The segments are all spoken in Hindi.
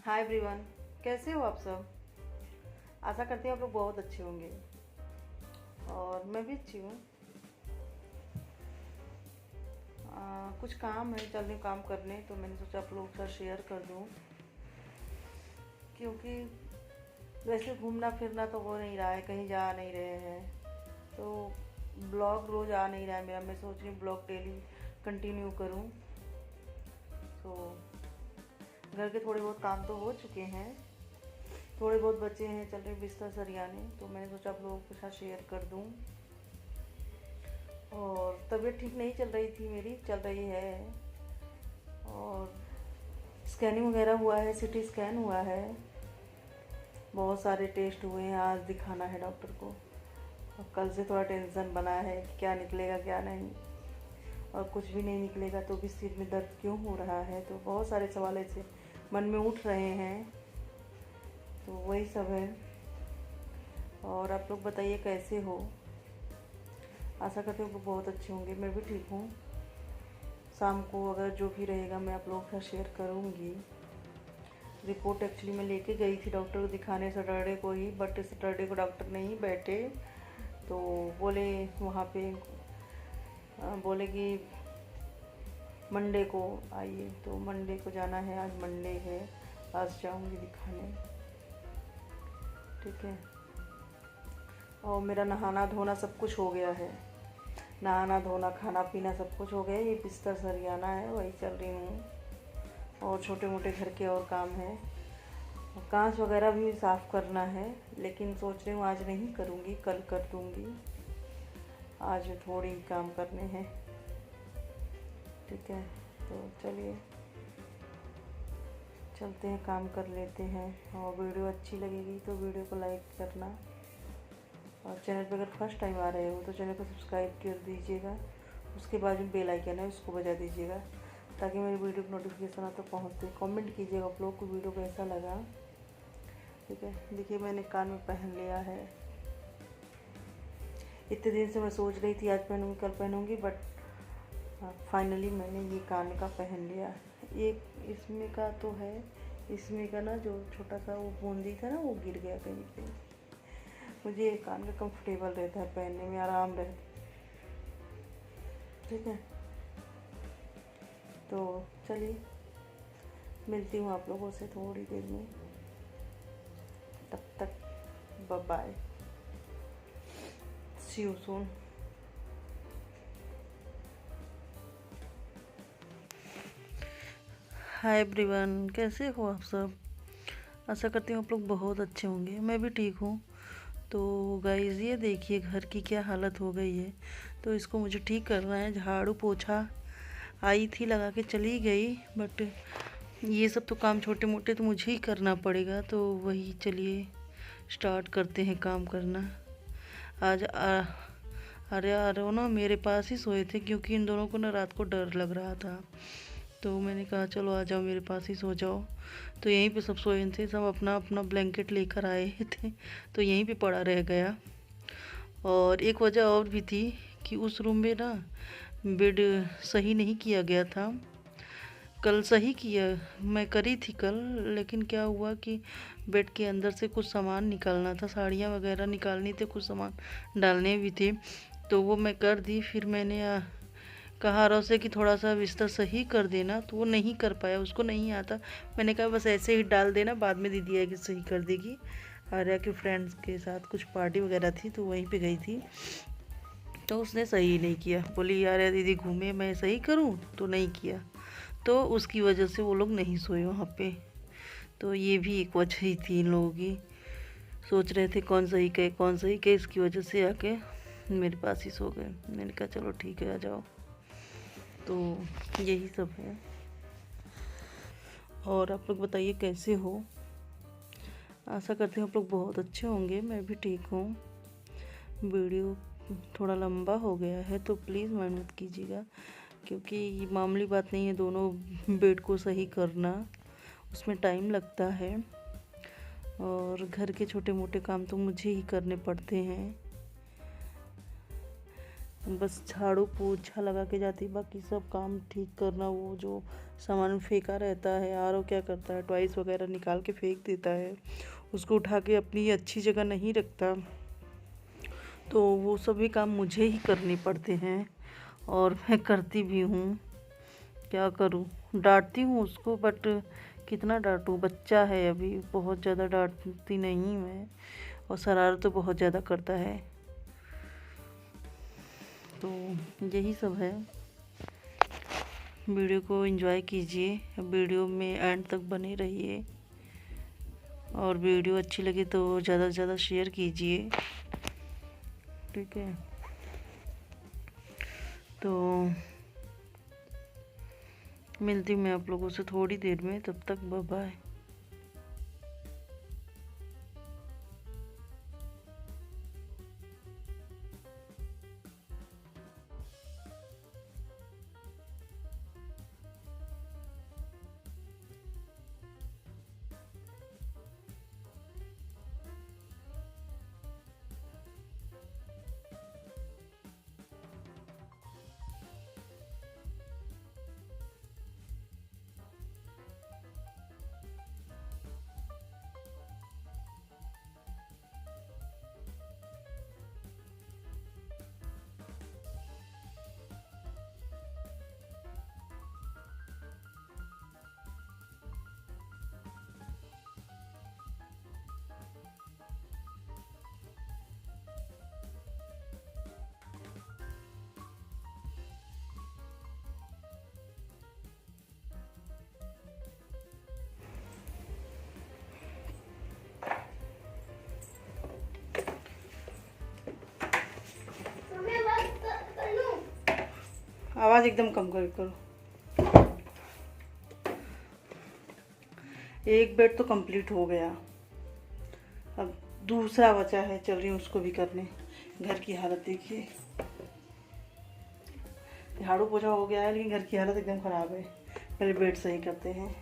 हाय एवरीवन, कैसे हो आप सब। आशा करती हूँ आप लोग बहुत अच्छे होंगे और मैं भी अच्छी हूँ। कुछ काम है, चल रही हूँ काम करने, तो मैंने सोचा आप लोगों के साथ शेयर कर दूँ। क्योंकि वैसे घूमना फिरना तो हो नहीं रहा है, कहीं जा नहीं रहे हैं, तो ब्लॉग रोज़ आ नहीं रहा है मेरा। मैं सोच रही हूँ ब्लॉग डेली कंटिन्यू करूँ। तो घर के थोड़े बहुत काम तो हो चुके हैं, थोड़े बहुत बचे हैं, चल रहे बिस्तर सरियाने, तो मैंने सोचा आप लोगों के साथ शेयर कर दूँ। और तबीयत ठीक नहीं चल रही थी मेरी, चल रही है। और स्कैनिंग वगैरह हुआ है, सीटी स्कैन हुआ है, बहुत सारे टेस्ट हुए हैं। आज दिखाना है डॉक्टर को। और कल से थोड़ा टेंशन बना है कि क्या निकलेगा क्या नहीं, और कुछ भी नहीं निकलेगा तो भी सिर में दर्द क्यों हो रहा है। तो बहुत सारे सवाल ऐसे मन में उठ रहे हैं, तो वही सब है। और आप लोग बताइए कैसे हो। आशा करती हूँ कि बहुत अच्छे होंगे, मैं भी ठीक हूँ। शाम को अगर जो भी रहेगा मैं आप लोगों के साथ शेयर करूँगी। रिपोर्ट एक्चुअली मैं लेके गई थी डॉक्टर को दिखाने सैटरडे को ही, बट सैटरडे को डॉक्टर नहीं बैठे, तो बोले वहाँ पे बोले कि मंडे को आइए। तो मंडे को जाना है, आज मंडे है, आज जाऊँगी दिखाने। ठीक है। और मेरा नहाना धोना सब कुछ हो गया है, नहाना धोना खाना पीना सब कुछ हो गया। ये बिस्तर सरियाना है, वही चल रही हूँ। और छोटे मोटे घर के और काम हैं, कांच वगैरह भी साफ़ करना है, लेकिन सोच रही हूँ आज नहीं करूँगी, कल कर दूँगी। आज थोड़ी काम करने हैं। ठीक है, तो चलिए चलते हैं, काम कर लेते हैं। और वीडियो अच्छी लगेगी तो वीडियो को लाइक करना, और चैनल पर अगर फर्स्ट टाइम आ रहे हो तो चैनल को सब्सक्राइब कर दीजिएगा। उसके बाद में बेल आइकन है, उसको बजा दीजिएगा, ताकि मेरी वीडियो की नोटिफिकेशन आता पहुँचते। कमेंट कीजिएगा आप लोग को वीडियो कैसा लगा। ठीक है, देखिए मैंने कान में पहन लिया है। इतने दिन से मैं सोच रही थी आज पहनूँगी कल पहनूँगी, बट फाइनली मैंने ये कान का पहन लिया। ये इसमें का तो है, इसमें का ना जो छोटा सा वो बूंदी था ना, वो गिर गया कहीं पे। मुझे ये कान का कंफर्टेबल रहता है, पहनने में आराम रहता है। ठीक है, तो चलिए मिलती हूँ आप लोगों से थोड़ी देर में। तब तक bye bye, see you soon. Hi everyone, कैसे हो आप सब। आशा करती हूँ आप लोग बहुत अच्छे होंगे, मैं भी ठीक हूँ। तो गाइस ये देखिए घर की क्या हालत हो गई है, तो इसको मुझे ठीक करना है। झाड़ू पोछा आई थी लगा के चली गई, बट ये सब तो काम छोटे मोटे तो मुझे ही करना पड़ेगा। तो वही चलिए स्टार्ट करते हैं काम करना। आज अरे आरो ना मेरे पास ही सोए थे, क्योंकि इन दोनों को ना रात को डर लग रहा था, तो मैंने कहा चलो आ जाओ मेरे पास ही सो जाओ। तो यहीं पे सब सोए थे, सब अपना अपना ब्लैंकेट लेकर आए थे, तो यहीं पे पड़ा रह गया। और एक वजह और भी थी कि उस रूम में ना बेड सही नहीं किया गया था। कल सही किया, मैं करी थी कल, लेकिन क्या हुआ कि बेड के अंदर से कुछ सामान निकालना था, साड़ियाँ वगैरह निकालनी थी, कुछ सामान डालने भी थे, तो वो मैं कर दी। फिर मैंने कहा आरव से कि थोड़ा सा बिस्तर सही कर देना, तो वो नहीं कर पाया, उसको नहीं आता। मैंने कहा बस ऐसे ही डाल देना, बाद में दीदी आएगी सही कर देगी। आर्या के फ्रेंड्स के साथ कुछ पार्टी वगैरह थी, तो वहीं पे गई थी, तो उसने सही नहीं किया। बोली आर्या दीदी घूमे मैं सही करूं, तो नहीं किया, तो उसकी वजह से वो लोग नहीं सोए वहाँ पे। तो ये भी एक वजह ही थी इन लोगों की। सोच रहे थे कौन सही कहे कौन सही कहे, इसकी वजह से आके मेरे पास ही सो गए। मैंने कहा चलो ठीक है आ जाओ। तो यही सब है। और आप लोग बताइए कैसे हो। आशा करती हूँ आप लोग बहुत अच्छे होंगे, मैं भी ठीक हूँ। वीडियो थोड़ा लंबा हो गया है तो प्लीज़ माइंड मत कीजिएगा, क्योंकि ये मामूली बात नहीं है दोनों बेड को सही करना, उसमें टाइम लगता है। और घर के छोटे मोटे काम तो मुझे ही करने पड़ते हैं। बस झाड़ू पोछा लगा के जाती, बाकी सब काम ठीक करना, वो जो सामान फेंका रहता है। आरओ क्या करता है, टॉयज़ वगैरह निकाल के फेंक देता है, उसको उठा के अपनी अच्छी जगह नहीं रखता। तो वो सभी काम मुझे ही करने पड़ते हैं और मैं करती भी हूँ। क्या करूँ, डांटती हूँ उसको, बट कितना डांटूँ, बच्चा है अभी, बहुत ज़्यादा डांटती नहीं मैं। और शरारत तो बहुत ज़्यादा करता है। तो यही सब है। वीडियो को एंजॉय कीजिए, वीडियो में एंड तक बने रहिए। और वीडियो अच्छी लगी तो ज़्यादा से ज़्यादा शेयर कीजिए, ठीक है। तो मिलती हूँ मैं आप लोगों से थोड़ी देर में, तब तक बाय बाय। आवाज़ एकदम कम करो। एक बेड तो कंप्लीट हो गया, अब दूसरा बचा है, चल रही हूँ उसको भी करने। घर की हालत देखिए, झाड़ू पोछा हो गया है लेकिन घर की हालत एकदम ख़राब है। पहले बेड सही करते हैं।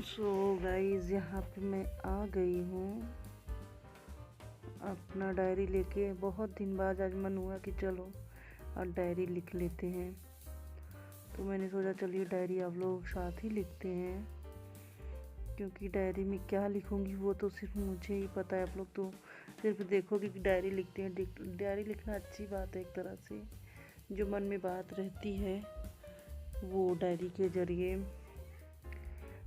सो गाइस, यहाँ पे मैं आ गई हूँ अपना डायरी लेके। बहुत दिन बाद आज मन हुआ कि चलो और डायरी लिख लेते हैं। तो मैंने सोचा चलिए डायरी आप लोग साथ ही लिखते हैं, क्योंकि डायरी में क्या लिखूंगी वो तो सिर्फ मुझे ही पता है। आप लोग तो सिर्फ देखोगे कि डायरी लिखते हैं। डायरी लिखना अच्छी बात है एक तरह से। जो मन में बात रहती है वो डायरी के ज़रिए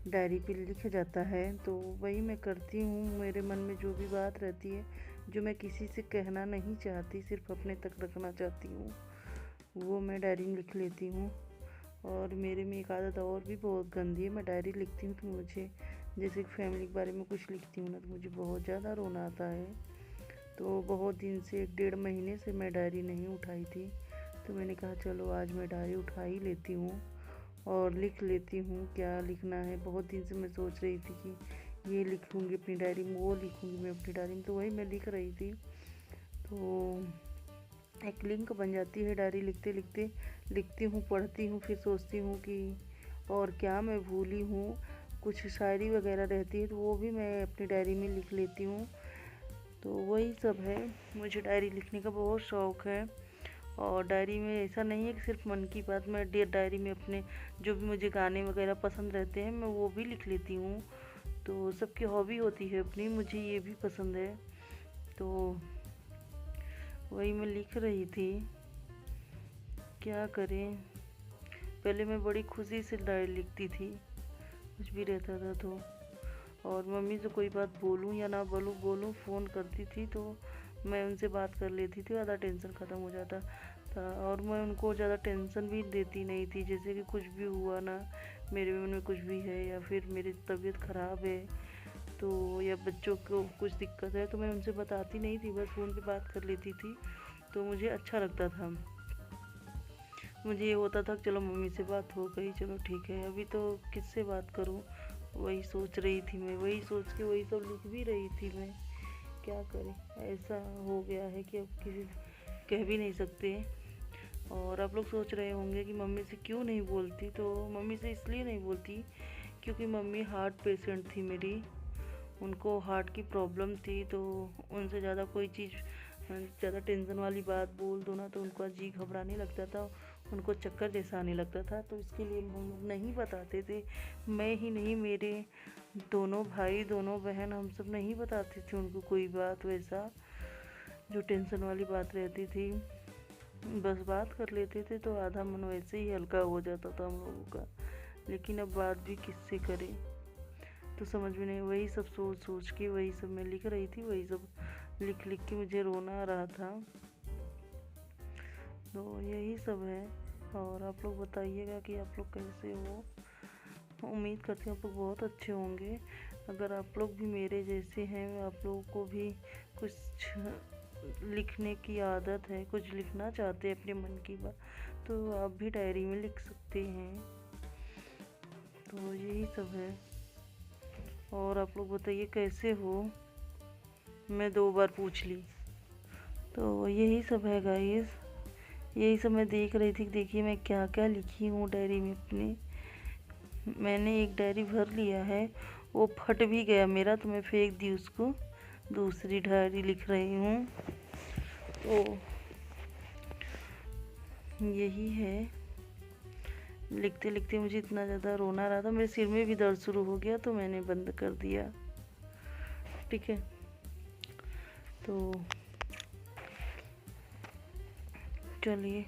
डायरी पे लिखा जाता है। तो वही मैं करती हूँ। मेरे मन में जो भी बात रहती है, जो मैं किसी से कहना नहीं चाहती, सिर्फ अपने तक रखना चाहती हूँ, वो मैं डायरी में लिख लेती हूँ। और मेरे में एक आदत और भी बहुत गंदी है, मैं डायरी लिखती हूँ तो मुझे जैसे फैमिली के बारे में कुछ लिखती हूँ ना तो मुझे बहुत ज़्यादा रोना आता है। तो बहुत दिन से 1-1.5 महीने से मैं डायरी नहीं उठाई थी, तो मैंने कहा चलो आज मैं डायरी उठा ही लेती हूँ और लिख लेती हूँ क्या लिखना है। बहुत दिन से मैं सोच रही थी कि ये लिखूँगी अपनी डायरी में, वो लिखूँगी मैं अपनी डायरी में, तो वही मैं लिख रही थी। तो एक लिंक बन जाती है डायरी लिखते लिखते, लिखती हूँ, पढ़ती हूँ, फिर सोचती हूँ कि और क्या मैं भूली हूँ। कुछ शायरी वगैरह रहती है तो वो भी मैं अपनी डायरी में लिख लेती हूँ। तो वही सब है, मुझे डायरी लिखने का बहुत शौक़ है। और डायरी में ऐसा नहीं है कि सिर्फ मन की बात, मैं डायरी में अपने जो भी मुझे गाने वगैरह पसंद रहते हैं मैं वो भी लिख लेती हूँ। तो सबकी हॉबी होती है अपनी, मुझे ये भी पसंद है, तो वही मैं लिख रही थी। क्या करें, पहले मैं बड़ी खुशी से डायरी लिखती थी, कुछ भी रहता था तो, और मम्मी से कोई बात बोलूँ या ना बोलूँ फ़ोन करती थी तो मैं उनसे बात कर लेती थी, ज़्यादा टेंशन ख़त्म हो जाता था। और मैं उनको ज़्यादा टेंशन भी देती नहीं थी, जैसे कि कुछ भी हुआ ना, मेरे मन में कुछ भी है या फिर मेरी तबीयत ख़राब है तो या बच्चों को कुछ दिक्कत है तो मैं उनसे बताती नहीं थी, बस फ़ोन पे बात कर लेती थी। तो मुझे अच्छा लगता था, मुझे ये होता था चलो मम्मी से बात हो गई, चलो ठीक है, अभी तो किससे बात करूं। वही सोच रही थी मैं, वही सोच के वही सब लिख भी रही थी मैं। क्या करें, ऐसा हो गया है कि अब किसी कह भी नहीं सकते। और आप लोग सोच रहे होंगे कि मम्मी से क्यों नहीं बोलती, तो मम्मी से इसलिए नहीं बोलती क्योंकि मम्मी हार्ट पेशेंट थी मेरी, उनको हार्ट की प्रॉब्लम थी। तो उनसे ज़्यादा कोई चीज़, ज़्यादा टेंशन वाली बात बोल दो ना तो उनका जी घबराने लगता था, उनको चक्कर जैसा आने लगता था। तो इसके लिए हम लोग नहीं बताते थे, मैं ही नहीं, मेरे दोनों भाई दोनों बहन हम सब नहीं बताते थे उनको कोई बात वैसा जो टेंशन वाली बात रहती थी। बस बात कर लेते थे तो आधा मन वैसे ही हल्का हो जाता था हम लोगों का। लेकिन अब बात भी किससे करें, तो समझ में नहीं, वही सब सोच सोच के वही सब मैं लिख रही थी, वही सब लिख लिख के मुझे रोना आ रहा था। तो यही सब है। और आप लोग बताइएगा कि आप लोग कैसे हो, उम्मीद करती हूँ आप लोग बहुत अच्छे होंगे। अगर आप लोग भी मेरे जैसे हैं, आप लोगों को भी कुछ लिखने की आदत है, कुछ लिखना चाहते हैं अपने मन की बात, तो आप भी डायरी में लिख सकते हैं। तो यही सब है। और आप लोग बताइए कैसे हो, मैं 2 बार पूछ ली। तो यही सब है गाइस, यही सब मैं देख रही थी, देखिए मैं क्या क्या लिखी हूँ डायरी में अपने। मैंने एक डायरी भर लिया है, वो फट भी गया मेरा तो मैं फेंक दी उसको, दूसरी डायरी लिख रही हूँ। तो यही है, लिखते लिखते मुझे इतना ज़्यादा रोना आ रहा था, मेरे सिर में भी दर्द शुरू हो गया तो मैंने बंद कर दिया। ठीक है, तो चलिए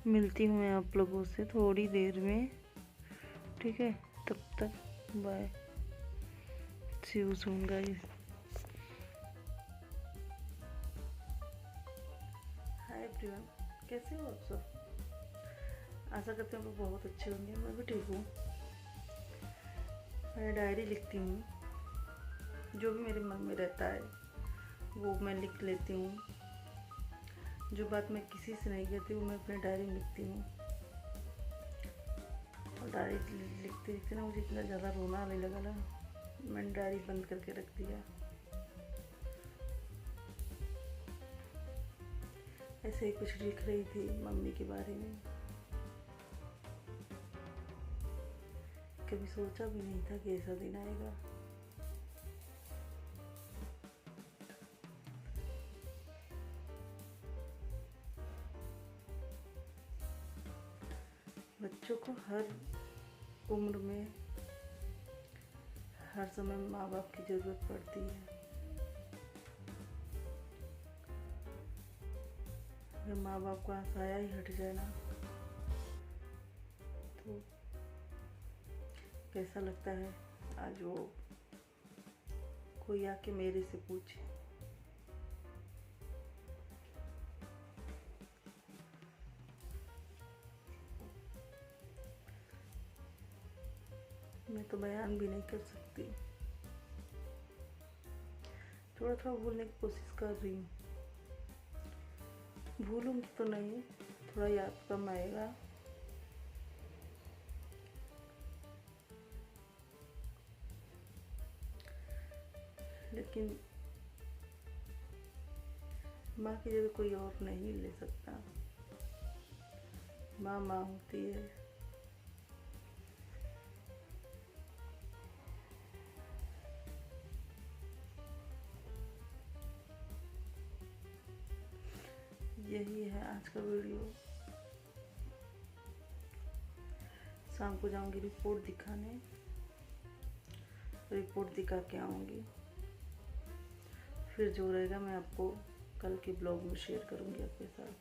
मिलती हूँ मैं आप लोगों से थोड़ी देर में, ठीक है, तब तक bye, see you soon guys. Hi everyone, कैसे हो आप सब, आशा करते हैं आप बहुत अच्छे होंगे, मैं भी ठीक हूँ। मैं डायरी लिखती हूँ, जो भी मेरे मन में रहता है वो मैं लिख लेती हूँ, जो बात मैं किसी से नहीं कहती वो मैं अपनी डायरी में लिखती हूँ। और डायरी लिखते लिखते ना मुझे इतना ज़्यादा रोना आने लगा ना, मैंने डायरी बंद करके रख दिया। ऐसे ही कुछ लिख रही थी मम्मी के बारे में, कभी सोचा भी नहीं था कि ऐसा दिन आएगा। बच्चों को हर उम्र में हर समय माँ बाप की ज़रूरत पड़ती है। अगर माँ बाप का साया ही हट जाए ना तो कैसा लगता है। आज वो कोई आके मेरे से पूछे, तो बयान भी नहीं कर सकती। थोड़ा थोड़ा भूलने की कोशिश कर रही हूँ, भूलूंगी तो नहीं, थोड़ा याद कम आएगा। लेकिन माँ की जगह कोई और नहीं ले सकता। माँ माँ होती है। यही है आज का वीडियो। शाम को जाऊंगी रिपोर्ट दिखाने, रिपोर्ट दिखा के आऊंगी। फिर जो रहेगा मैं आपको कल के ब्लॉग में शेयर करूंगी आपके साथ,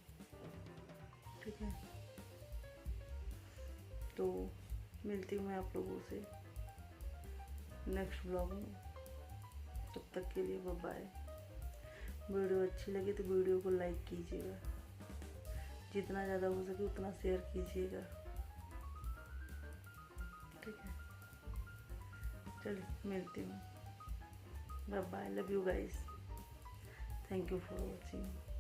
ठीक है। तो मिलती हूँ मैं आप लोगों से नेक्स्ट ब्लॉग में। तब तक के लिए बाय बाय। वीडियो अच्छी लगी तो वीडियो को लाइक कीजिएगा, जितना ज़्यादा हो सके उतना शेयर कीजिएगा, ठीक है। चलिए मिलती हूँ, bye bye, love you guys, thank you for watching.